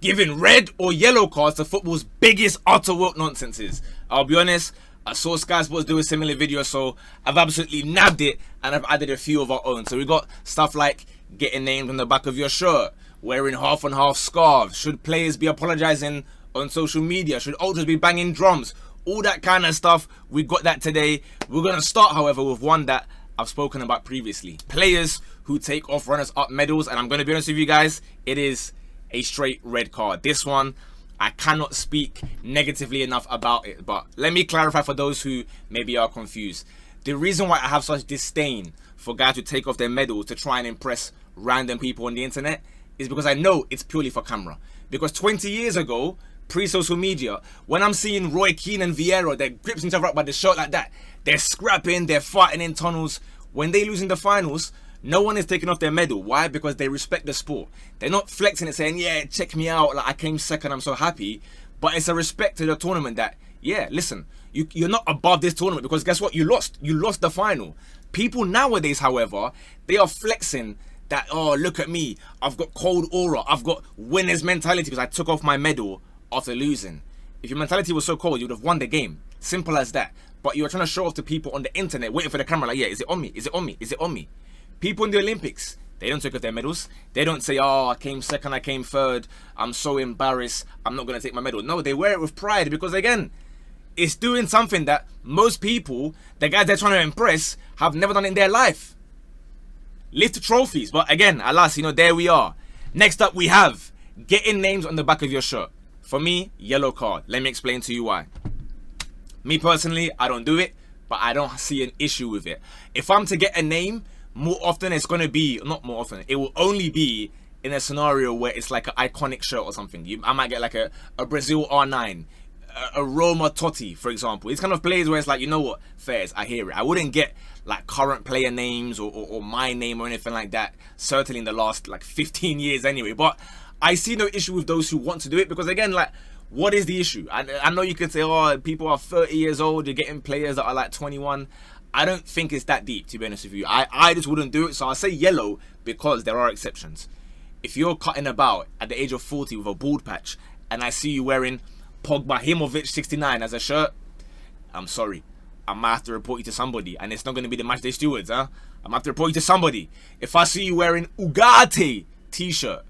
giving red or yellow cards to football's biggest utter woke nonsenses. I'll be honest, I saw Sky Sports do a similar video, so I've absolutely nabbed it and I've added a few of our own. So we got stuff like getting named on the back of your shirt, wearing half and half scarves, should players be apologizing on social media, should ultras be banging drums, all that kind of stuff. We got that today. We're going to start, however, with one that I've spoken about previously. Players who take off runners-up medals, and I'm going to be honest with you guys, it is a straight red card. This one, I cannot speak negatively enough about it, but let me clarify for those who maybe are confused. The reason why I have such disdain for guys who take off their medals to try and impress random people on the internet is because I know it's purely for camera. Because 20 years ago, pre-social media, when I'm seeing Roy Keane and Vieira, they're gripping each other up by the shirt like that, they're scrapping, they're fighting in tunnels. When they lose in the finals, no one is taking off their medal. Why? Because they respect the sport. They're not flexing it saying, yeah, check me out, like I came second, I'm so happy. But it's a respect to the tournament that, yeah, listen, you're not above this tournament because guess what? You lost the final. People nowadays, however, they are flexing that, oh, look at me, I've got cold aura, I've got winner's mentality because I took off my medal after losing. If your mentality was so cold, you would have won the game. Simple as that. But you're trying to show off to people on the internet, waiting for the camera, like, yeah, is it on me? Is it on me? Is it on me? People in the Olympics, they don't take off their medals. They don't say, oh, I came second, I came third, I'm so embarrassed, I'm not going to take my medal. No, they wear it with pride because, again, it's doing something that most people, the guys they're trying to impress, have never done in their life. Lift trophies. But again, alas, there we are. Next up, we have getting names on the back of your shirt. For me, yellow card. Let me explain to you why. Me personally, I don't do it, but I don't see an issue with it. If I'm to get a name, more often it's going to be, not more often, it will only be in a scenario where it's like an iconic shirt or something. I might get like a Brazil R9, a Roma Totti, for example. It's kind of players where it's like, you know what, fairs, I hear it. I wouldn't get like current player names or my name or anything like that, certainly in the last like 15 years anyway. But I see no issue with those who want to do it because, again, like, what is the issue? I know you could say, oh, people are 30 years old, you're getting players that are like 21. I don't think it's that deep, to be honest with you. I just wouldn't do it. So I say yellow because there are exceptions. If you're cutting about at the age of 40 with a bald patch and I see you wearing Pogba Himovic 69 as a shirt, I'm sorry. I might have to report you to somebody, and it's not going to be the matchday stewards, huh? I might have to report you to somebody. If I see you wearing Ugarte t-shirt,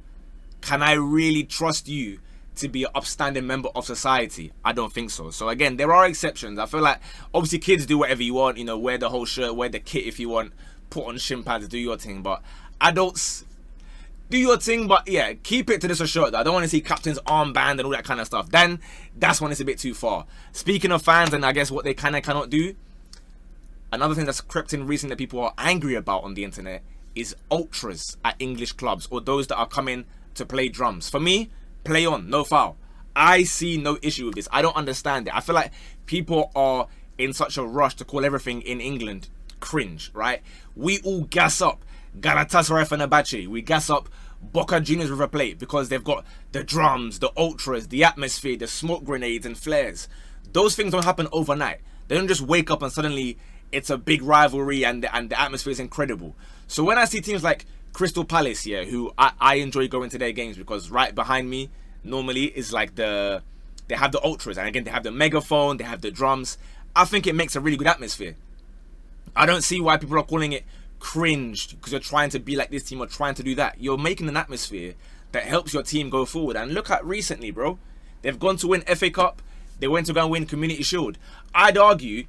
can I really trust you to be an upstanding member of society? I don't think so. So again, there are exceptions. I feel like obviously kids do whatever you want, wear the whole shirt, wear the kit if you want, put on shin pads, do your thing. But adults, do your thing, but yeah, keep it to this shirt. I don't want to see captain's armband and all that kind of stuff. Then that's when it's a bit too far. Speaking of fans and I guess what they can and cannot do, another thing that's crept in recently that people are angry about on the internet is ultras at English clubs or those that are coming to play drums. For me, play on, no foul. I see no issue with this. I don't understand it. I feel like people are in such a rush to call everything in England cringe, right? We all gas up Galatasaray Fenerbahce. We gas up Boca Juniors River Plate because they've got the drums, the ultras, the atmosphere, the smoke grenades and flares. Those things don't happen overnight. They don't just wake up and suddenly it's a big rivalry and the atmosphere is incredible. So when I see teams like Crystal Palace here, who I enjoy going to their games because right behind me normally is like they have the ultras, and again they have the megaphone, they have the drums. I think it makes a really good atmosphere. I don't see why people are calling it cringe because you're trying to be like this team or trying to do that. You're making an atmosphere that helps your team go forward. And look at recently, bro, they've gone to win FA Cup, they went to go and win Community Shield. I'd argue,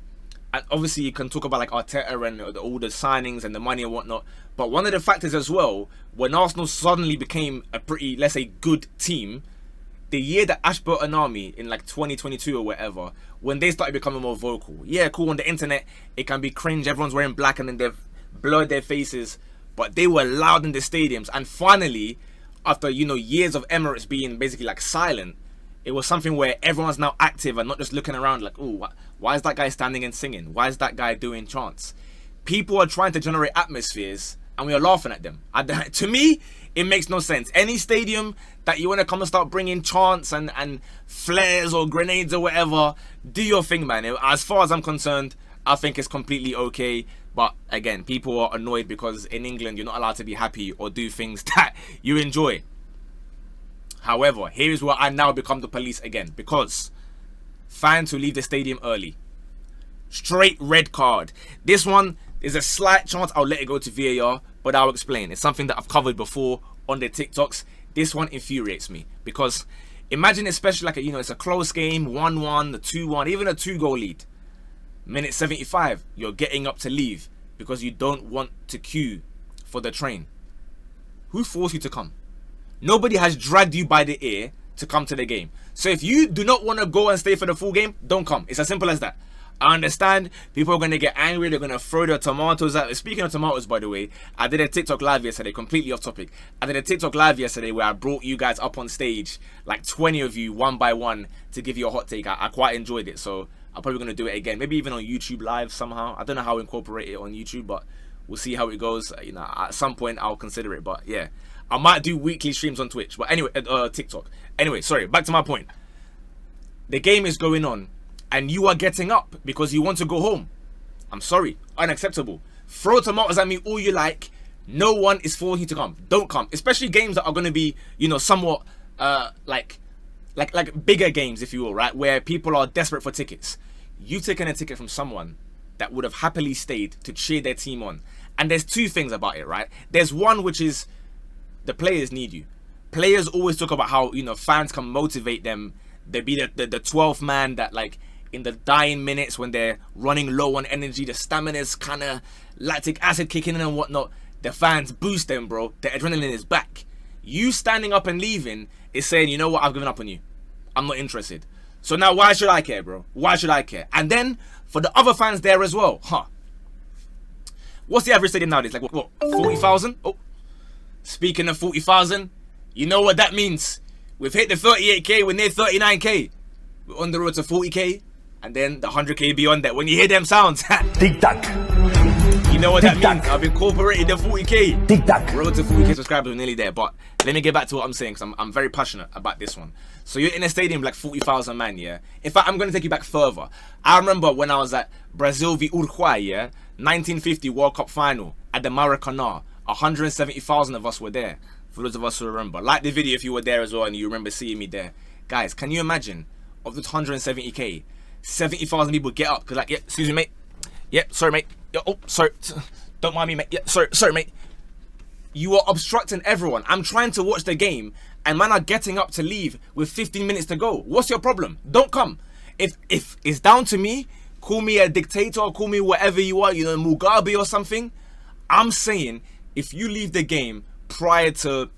and obviously you can talk about like Arteta and all the signings and the money and whatnot, but one of the factors as well, when Arsenal suddenly became a pretty, let's say, good team, the year that Ashburton Army in like 2022 or whatever, when they started becoming more vocal. Yeah, cool, on the internet it can be cringe, everyone's wearing black and then they've blurred their faces, but they were loud in the stadiums. And finally, after years of Emirates being basically like silent, it was something where everyone's now active and not just looking around like, oh, why is that guy standing and singing? Why is that guy doing chants? People are trying to generate atmospheres and we are laughing at them. To me, it makes no sense. Any stadium that you want to come and start bringing chants and flares or grenades or whatever, do your thing, man. As far as I'm concerned, I think it's completely okay. But again, people are annoyed because in England, you're not allowed to be happy or do things that you enjoy. However, here is where I now become the police again, because fans who leave the stadium early, straight red card. This one, there's a slight chance I'll let it go to VAR, but I'll explain. It's something that I've covered before on the TikToks. This one infuriates me, because imagine, especially like it's a close game, 1-1, the 2-1, even a 2-goal lead. Minute 75, you're getting up to leave because you don't want to queue for the train. Who forced you to come? Nobody has dragged you by the ear to come to the game. So if you do not want to go and stay for the full game, don't come. It's as simple as that. I understand people are going to get angry. They're going to throw their tomatoes out. Speaking of tomatoes, by the way, I did a TikTok live yesterday, completely off topic. I did a TikTok live yesterday where I brought you guys up on stage, like 20 of you, one by one, to give you a hot take. I quite enjoyed it, so I'm probably going to do it again. Maybe even on YouTube live somehow. I don't know how to incorporate it on YouTube, but we'll see how it goes. At some point I'll consider it, but yeah. I might do weekly streams on Twitch, but anyway, TikTok. Anyway, sorry, back to my point. The game is going on, and you are getting up because you want to go home. I'm sorry, unacceptable. Throw tomatoes at me all you like. No one is forcing you to come. Don't come, especially games that are going to be, somewhat like bigger games, if you will, right? Where people are desperate for tickets. You've taken a ticket from someone that would have happily stayed to cheer their team on. And there's two things about it, right? There's one, which is the players need you. Players always talk about how, fans can motivate them. They be the 12th man that, like, in the dying minutes when they're running low on energy, the stamina's kind of lactic acid kicking in and whatnot, the fans boost them, bro. The adrenaline is back. You standing up and leaving is saying, you know what, I've given up on you. I'm not interested. So now why should I care, bro? Why should I care? And then for the other fans there as well, what's the average stadium nowadays? Like what 40,000? Oh, speaking of 40,000, you know what that means. We've hit the 38k, we're near 39k. We're on the road to 40k, and then the 100k beyond that. When you hear them sounds, Tic-tac. You know what that means. I've incorporated the 40k. Tic-tac. Road to 40k subscribers, we're nearly there. But let me get back to what I'm saying, because I'm very passionate about this one. So you're in a stadium like 40,000 man, yeah? In fact, I'm going to take you back further. I remember when I was at Brazil v Uruguay, yeah? 1950 World Cup final at the Maracanã. 170,000 of us were there. For those of us who remember. Like the video if you were there as well and you remember seeing me there. Guys, can you imagine, of the 170k, 70,000 people get up? Because like, yeah, excuse me, mate. Yeah, sorry, mate. Yeah, oh, sorry. Don't mind me, mate. Yeah, sorry, mate. You are obstructing everyone. I'm trying to watch the game and man are getting up to leave with 15 minutes to go. What's your problem? Don't come. If it's down to me, call me a dictator, call me whatever you are, Mugabe or something. I'm saying if you leave the game prior to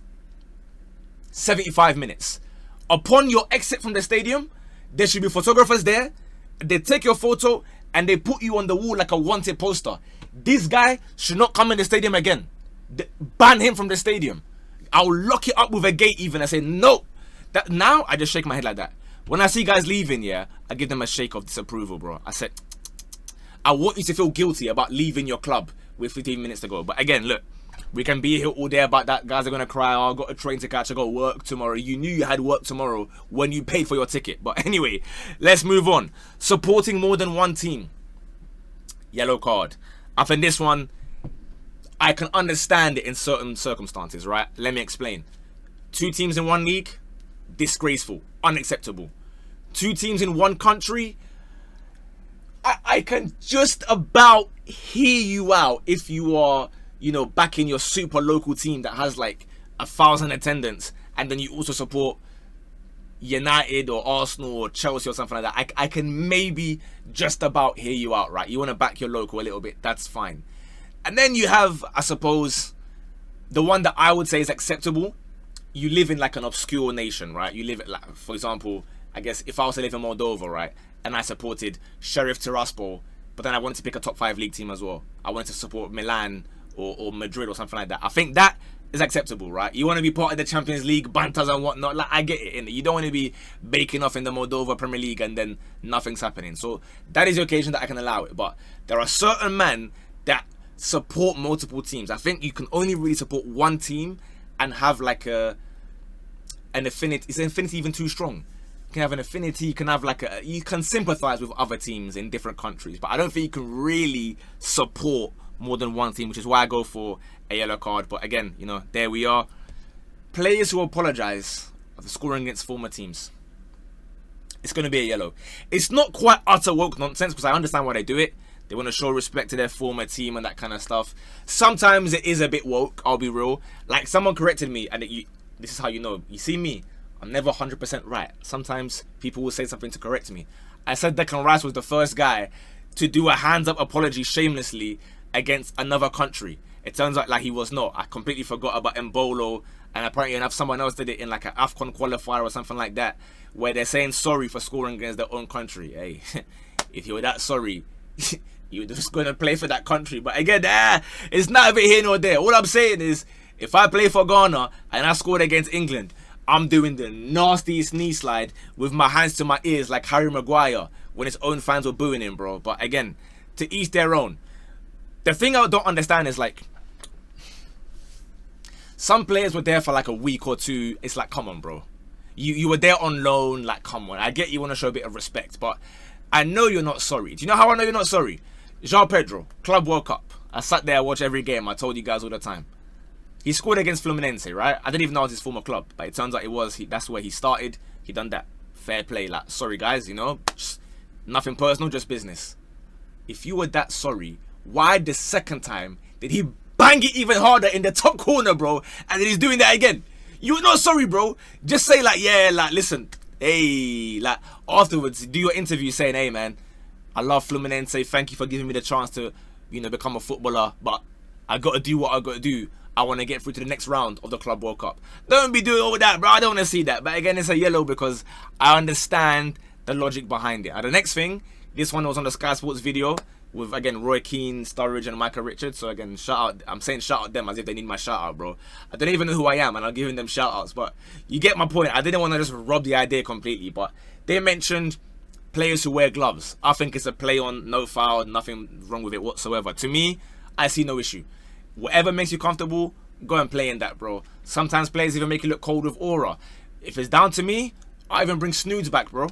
75 minutes, upon your exit from the stadium, there should be photographers there. They take your photo and they put you on the wall like a wanted poster. This guy should not come in the stadium again. Ban him from the stadium. I'll lock it up with a gate even. I say no. That now I just shake my head like that. When I see guys leaving, yeah, I give them a shake of disapproval, bro. I said, I want you to feel guilty about leaving your club with 15 minutes to go. But again, look, we can be here all day about that. Guys are going to cry, oh, I got a train to catch, I got work tomorrow. You knew you had work tomorrow when you paid for your ticket. But anyway, let's move on. Supporting more than one team. Yellow card. I think this one, I can understand it in certain circumstances, right? Let me explain. 2 teams in one league, disgraceful, unacceptable. 2 teams in one country, I can just about hear you out if you are, backing your super local team that has like 1,000 attendance, and then you also support United or Arsenal or Chelsea or something like that. I can maybe just about hear you out, right? You want to back your local a little bit, that's fine. And then you have, I suppose, the one that I would say is acceptable. You live in like an obscure nation, right? You live, like, for example, I guess if I was to live in Moldova, right, and I supported Sheriff Tiraspol, but then I wanted to pick a top 5 league team as well. I wanted to support Milan or Madrid or something like that. I think that is acceptable, right? You want to be part of the Champions League banters and whatnot. Like, I get it. And you don't want to be baking off in the Moldova Premier League and then nothing's happening. So that is the occasion that I can allow it. But there are certain men that support multiple teams. I think you can only really support one team and have like an affinity. Is affinity even too strong? You can have an affinity, you can have like you can sympathize with other teams in different countries, but I don't think you can really support more than one team, which is why I go for a yellow card. But again, there we are. Players who apologize. of scoring against former teams. It's going to be a yellow. It's not quite utter woke nonsense because I understand why they do it. They want to show respect to their former team and that kind of stuff. Sometimes it is a bit woke, I'll be real. Like, someone corrected me, and this is how you know. You see me, I'm never 100% right. Sometimes people will say something to correct me. I said Declan Rice was the first guy to do a hands-up apology shamelessly against another country. It turns out like he was not. I completely forgot about Mbolo, and apparently enough someone else did it in like an AFCON qualifier or something like that, where they're saying sorry for scoring against their own country. Hey, if you were that sorry, you're just going to play for that country. But again, it's not a bit here nor there. All I'm saying is, if I play for Ghana and I scored against England, I'm doing the nastiest knee slide with my hands to my ears like Harry Maguire when his own fans were booing him, bro. But again, to each their own. The thing I don't understand is, like, some players were there for like a week or two. It's like, come on, bro. You were there on loan. Like, come on. I get you want to show a bit of respect, but I know you're not sorry. Do you know how I know you're not sorry? João Pedro, Club World Cup. I sat there, I watched every game. I told you guys all the time. He scored against Fluminense, right? I didn't even know it was his former club, but it turns out it was. That's where he started. He done that. Fair play. Like, sorry guys, you know, just nothing personal, just business. If you were that sorry, why the second time did he bang it even harder in the top corner, bro? And then he's doing that again. You're not sorry, bro. Just say like, yeah, like, listen, hey, like, afterwards, do your interview saying, hey, man, I love Fluminense. Thank you for giving me the chance to, you know, become a footballer. But I got to do what I got to do. I want to get through to the next round of the Club World Cup. Don't be doing all that, bro. I don't want to see that. But again, it's a yellow because I understand the logic behind it. And the next thing, this one was on the Sky Sports video with, again, Roy Keane, Sturridge, and Michael Richards. So again, shout out. I'm saying shout out them as if they need my shout out, bro. I don't even know who I am, and I'm giving them shout outs. But you get my point. I didn't want to just rob the idea completely. But they mentioned players who wear gloves. I think it's a play on, no foul, nothing wrong with it whatsoever. To me, I see no issue. Whatever makes you comfortable, go and play in that, bro. Sometimes players even make you look cold with aura. If it's down to me, I even bring snoods back, bro.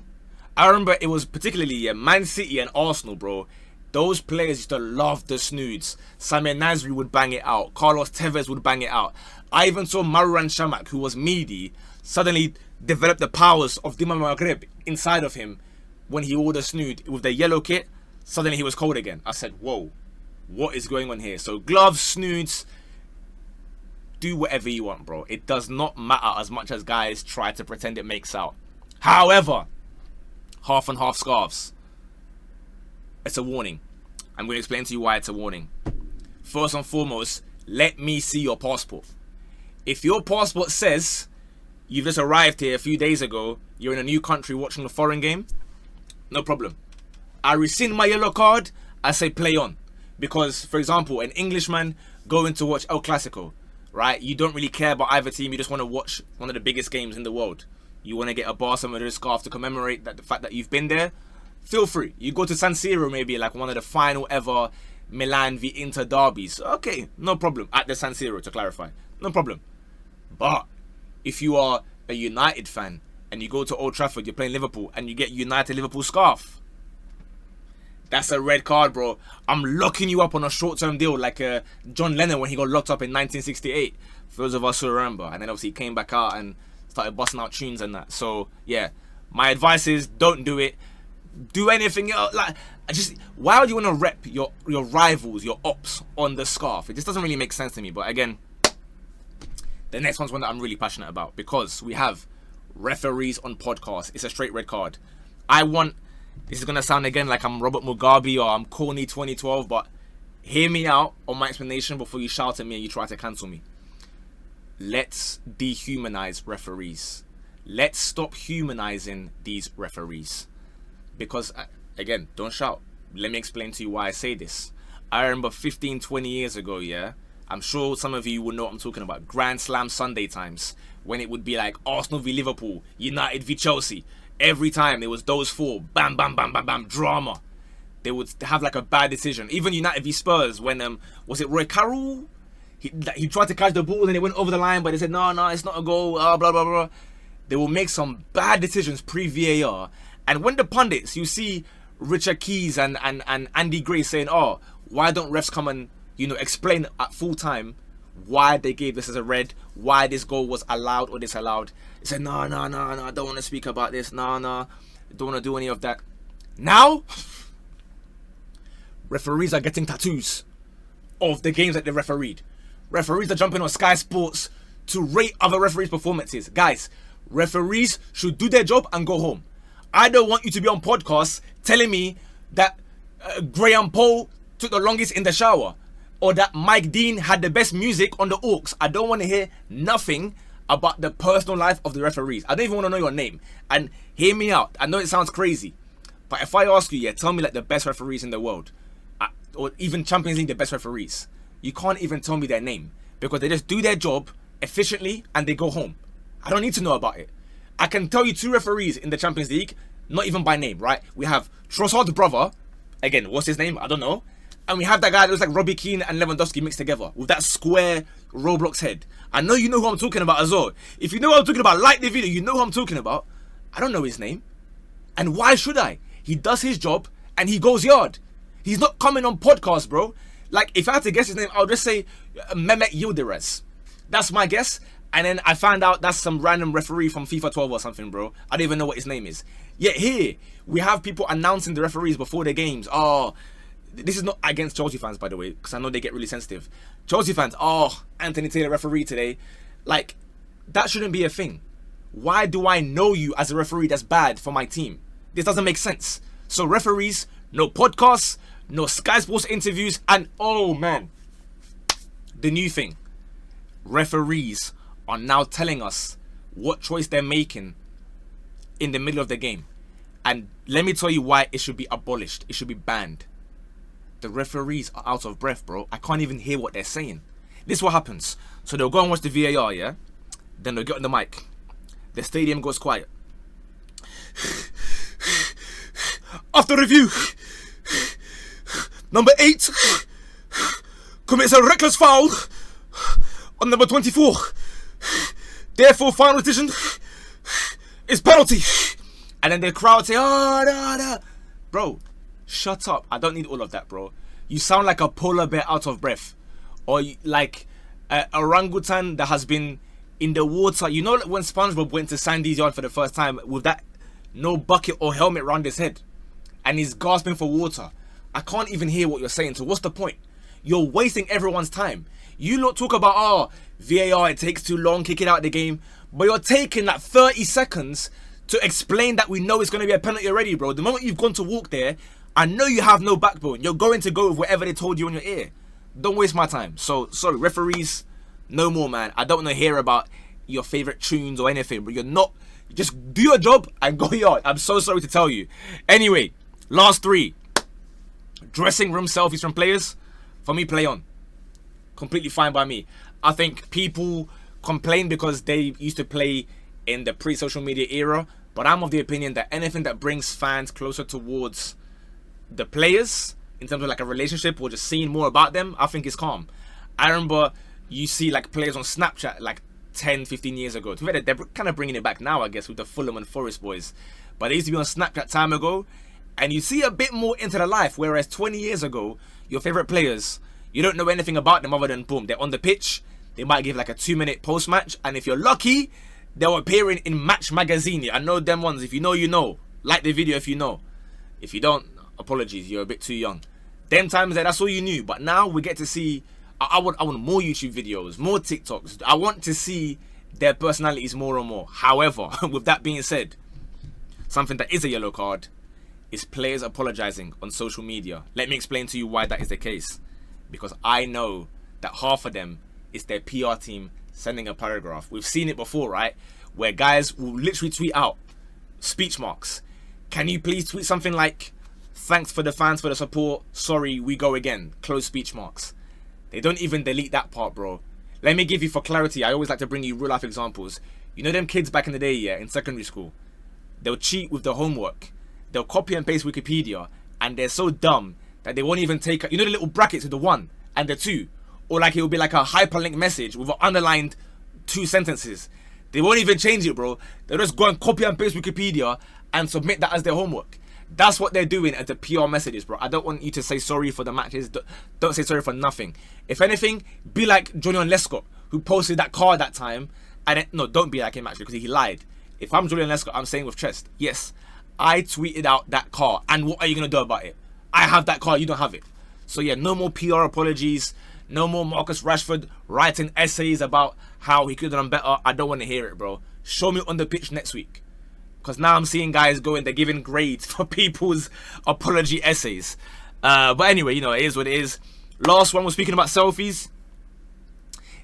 I remember it was particularly Man City and Arsenal, bro. Those players used to love the snoods. Samir Nasri would bang it out. Carlos Tevez would bang it out. I even saw Marouane Chamakh, who was meaty, suddenly develop the powers of Dima Maghreb inside of him when he wore the snood with the yellow kit. Suddenly he was cold again. I said, whoa, what is going on here? So gloves, snoods, do whatever you want, bro. It does not matter as much as guys try to pretend it makes out. However, half and half scarves, it's a warning. I'm going to explain to you why it's a warning. First and foremost, let me see your passport. If your passport says you've just arrived here a few days ago, you're in a new country watching a foreign game, no problem. I rescind my yellow card, I say play on. Because, for example, an Englishman going to watch El Clasico, right? You don't really care about either team, you just want to watch one of the biggest games in the world. You want to get a Barca Madrid scarf to commemorate that, the fact that you've been there, feel free. You go to San Siro, maybe like one of the final ever Milan v Inter derbies. Okay, no problem. At the San Siro, to clarify. No problem. But if you are a United fan and you go to Old Trafford, you're playing Liverpool, and you get United Liverpool scarf, that's a red card, bro. I'm locking you up on a short-term deal like John Lennon when he got locked up in 1968. For those of us who remember. And then obviously he came back out and started busting out tunes and that. So, yeah. My advice is don't do it. Do anything else. Like, why would you want to rep your rivals, your ops on the scarf? It just doesn't really make sense to me. But again, the next one's one that I'm really passionate about because we have referees on podcasts. It's a straight red card. This is going to sound again like I'm Robert Mugabe or I'm Corny 2012, but hear me out on my explanation before you shout at me and you try to cancel me. Let's dehumanize referees. Let's stop humanizing these referees. Because, again, don't shout. Let me explain to you why I say this. I remember 15, 20 years ago, yeah? I'm sure some of you will know what I'm talking about. Grand Slam Sunday times. When it would be like Arsenal v Liverpool, United v Chelsea. Every time it was those four, bam, bam, bam, bam, bam, drama. They would have like a bad decision. Even United v Spurs, when was it Roy Carroll? He tried to catch the ball and it went over the line, but they said no, it's not a goal. Blah blah blah. They will make some bad decisions pre-VAR, and when the pundits, you see Richard Keys and Andy Gray saying, oh, why don't refs come and explain at full time why they gave this as a red, why this goal was allowed or disallowed. He said, nah, I don't want to speak about this. Nah, don't want to do any of that. Now, referees are getting tattoos of the games that they refereed. Referees are jumping on Sky Sports to rate other referees' performances. Guys, referees should do their job and go home. I don't want you to be on podcasts telling me that Graham Poe took the longest in the shower, or that Mike Dean had the best music on the aux. I don't want to hear nothing about the personal life of the referees. I don't even want to know your name. And hear me out. I know it sounds crazy, but if I ask you, tell me like the best referees in the world, or even Champions League, the best referees. You can't even tell me their name because they just do their job efficiently and they go home. I don't need to know about it. I can tell you 2 referees in the Champions League, not even by name, right? We have Trossard's brother. Again, what's his name? I don't know. And we have that guy that looks like Robbie Keane and Lewandowski mixed together with that square Roblox head. I know you know who I'm talking about as well. If you know what I'm talking about, like the video, you know who I'm talking about. I don't know his name. And why should I? He does his job and he goes yard. He's not coming on podcasts, bro. Like, if I had to guess his name, I'll just say Mehmet Yildiz. That's my guess. And then I found out that's some random referee from FIFA 12 or something, bro. I don't even know what his name is. Yet here, we have people announcing the referees before the games. Oh, this is not against Chelsea fans, by the way, because I know they get really sensitive. Chelsea fans, oh, Anthony Taylor referee today. Like, that shouldn't be a thing. Why do I know you as a referee that's bad for my team? This doesn't make sense. So referees, no podcasts, no Sky Sports interviews, and oh man, the new thing. Referees are now telling us what choice they're making in the middle of the game. And let me tell you why it should be abolished. It should be banned. The referees are out of breath, bro. I can't even hear what they're saying. This is what happens. So they'll go and watch the VAR, yeah? Then they'll get on the mic. The stadium goes quiet. After review, number 8 commits a reckless foul on number 24. Therefore, final decision is penalty. And then the crowd say, oh, no. Bro, shut up. I don't need all of that, bro. You sound like a polar bear out of breath. Or like a orangutan that has been in the water. You know when SpongeBob went to Sandy's yard for the first time with that no bucket or helmet around his head and he's gasping for water. I can't even hear what you're saying. So what's the point? You're wasting everyone's time. You lot talk about, oh, VAR, it takes too long, kick it out of the game. But you're taking like 30 seconds to explain that we know it's going to be a penalty already, bro. The moment you've gone to walk there, I know you have no backbone. You're going to go with whatever they told you in your ear. Don't waste my time. So, sorry, referees, no more, man. I don't want to hear about your favorite tunes or anything, but you're not. Just do your job and go yard. I'm so sorry to tell you. Anyway, last 3. Dressing room selfies from players. For me, play on. Completely fine by me. I think people complain because they used to play in the pre-social media era, but I'm of the opinion that anything that brings fans closer towards the players in terms of like a relationship or just seeing more about them, I think is calm. I remember you see like players on Snapchat like 10, 15 years ago. They're kind of bringing it back now, I guess, with the Fulham and Forest boys. But they used to be on Snapchat time ago, and you see a bit more into the life, whereas 20 years ago, your favorite players, you don't know anything about them other than, boom, they're on the pitch. They might give like a 2-minute post-match, and if you're lucky, they'll appear in Match Magazine. I know them ones. If you know, you know. Like the video if you know. If you don't, apologies, you're a bit too young. Them times that's all you knew. But now we get to see, I want more YouTube videos, more TikToks. I want to see their personalities more and more. However, with that being said, something that is a yellow card is players apologizing on social media. Let me explain to you why that is the case. Because I know that half of them is their PR team sending a paragraph. We've seen it before, right? Where guys will literally tweet out speech marks. Can you please tweet something like, thanks for the fans for the support, sorry, we go again, close speech marks. They don't even delete that part, bro. Let me give you, for clarity, I always like to bring you real life examples. You know them kids back in the day, yeah, in secondary school? They'll cheat with the homework. They'll copy and paste Wikipedia, and they're so dumb that they won't even take, you know the little brackets with the 1 and the 2? Or like it will be like a hyperlink message with an underlined 2 sentences. They won't even change it, bro. They'll just go and copy and paste Wikipedia and submit that as their homework. That's what they're doing as the PR messages, bro. I don't want you to say sorry for the matches. Don't say sorry for nothing. If anything, be like Johnny on Lescott, who posted that card that time No, don't be like him actually, because he lied. If I'm Julian Lescott, I'm saying with chest, yes, I tweeted out that car, and what are you gonna do about it? I have that car, you don't have it. So yeah, no more PR apologies, no more Marcus Rashford writing essays about how he could have done better. I don't want to hear it, bro. Show me on the pitch next week, because now I'm seeing guys going, they're giving grades for people's apology essays. But anyway, you know, it is what it is. Last one, we're speaking about selfies.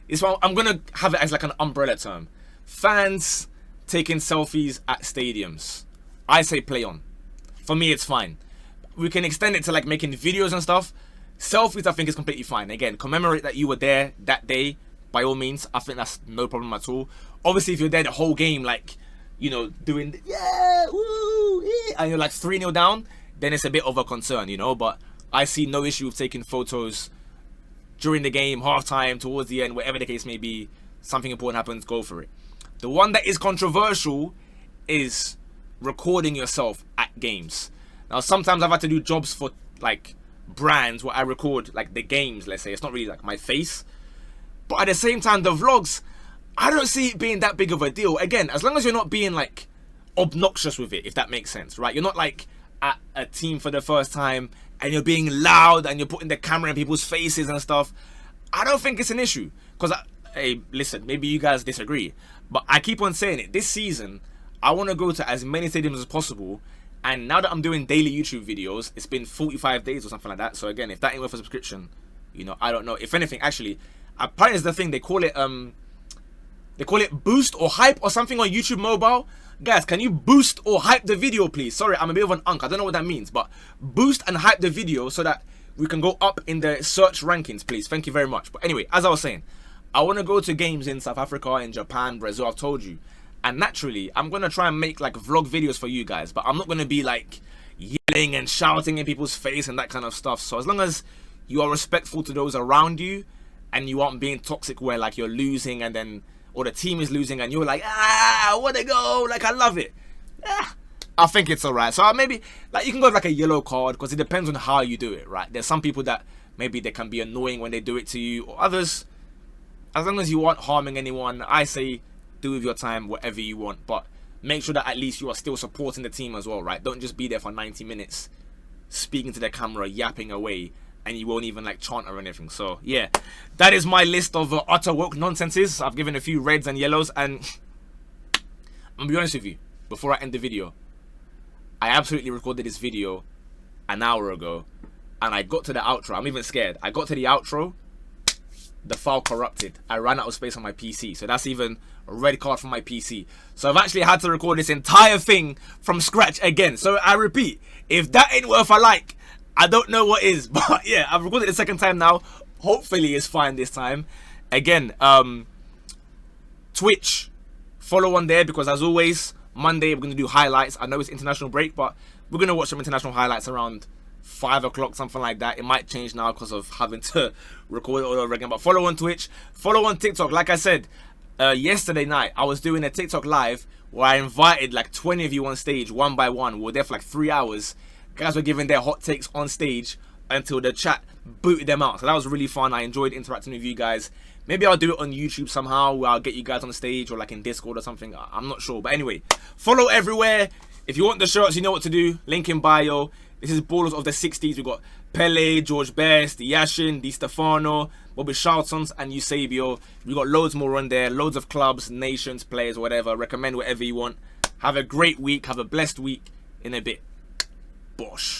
This one, I'm gonna have it as like an umbrella term. Fans taking selfies at stadiums. I say play on. For me, it's fine. We can extend it to like making videos and stuff. Selfies, I think, is completely fine. Again, commemorate that you were there that day, by all means. I think that's no problem at all. Obviously, if you're there the whole game, like, you know, doing the, yeah, woo, yeah, and you're like 3-0 down, then it's a bit of a concern, you know. But I see no issue with taking photos during the game, halftime, towards the end, whatever the case may be. Something important happens, go for it. The one that is controversial is recording yourself at games. Now, sometimes I've had to do jobs for like brands where I record like the games, let's say. It's not really like my face, but at the same time, the vlogs, I don't see it being that big of a deal. Again, as long as you're not being like obnoxious with it, if that makes sense, right? You're not like at a team for the first time and you're being loud and you're putting the camera in people's faces and stuff. I don't think it's an issue, because hey, listen, maybe you guys disagree, but I keep on saying it. This season, I want to go to as many stadiums as possible. And now that I'm doing daily YouTube videos, it's been 45 days or something like that. So again, if that ain't worth a subscription, you know, I don't know. If anything, actually, apparently it's the thing, they call it boost or hype or something on YouTube mobile. Guys, can you boost or hype the video, please? Sorry, I'm a bit of an unk. I don't know what that means, but boost and hype the video so that we can go up in the search rankings, please. Thank you very much. But anyway, as I was saying, I want to go to games in South Africa, in Japan, Brazil, I've told you. And naturally, I'm going to try and make like vlog videos for you guys, but I'm not going to be like yelling and shouting in people's face and that kind of stuff. So as long as you are respectful to those around you and you aren't being toxic where like you're losing and then, or the team is losing and you're like, I want to go, like I love it. I think it's alright. So maybe like you can go with like a yellow card, because it depends on how you do it, right? There's some people that maybe they can be annoying when they do it to you, or others, as long as you aren't harming anyone, I say do with your time whatever you want, but make sure that at least you are still supporting the team as well, right? Don't just be there for 90 minutes speaking to the camera, yapping away, and you won't even like chant or anything. So yeah, that is my list of utter woke nonsenses. I've given a few reds and yellows, and I'm gonna be honest with you, before I end the video, I absolutely recorded this video an hour ago, and I got to the outro. I'm even scared. I got to the outro, the file corrupted. I ran out of space on my PC, so that's even a red card from my PC. So I've actually had to record this entire thing from scratch again. So I repeat, if that ain't worth a like, I don't know what is. But yeah, I've recorded it the second time now. Hopefully it's fine this time. Again, Twitch, follow on there, because as always, Monday we're going to do highlights. I know it's international break, but we're going to watch some international highlights around 5 o'clock, something like that. It might change now because of having to record it all over again. But follow on Twitch, follow on TikTok. Like I said, yesterday night I was doing a TikTok live where I invited like 20 of you on stage one by one. We were there for like 3 hours. Guys were giving their hot takes on stage until the chat booted them out. So that was really fun. I enjoyed interacting with you guys. Maybe I'll do it on YouTube somehow, where I'll get you guys on stage, or like in Discord or something. I'm not sure. But anyway, follow everywhere. If you want the shirts, you know what to do. Link in bio. This is Ballers of the 60s. We've got Pele, George Best, Yashin, Di Stefano, Bobby Charltons, and Eusebio. We've got loads more on there. Loads of clubs, nations, players, whatever. Recommend whatever you want. Have a great week. Have a blessed week. In a bit. Bosh.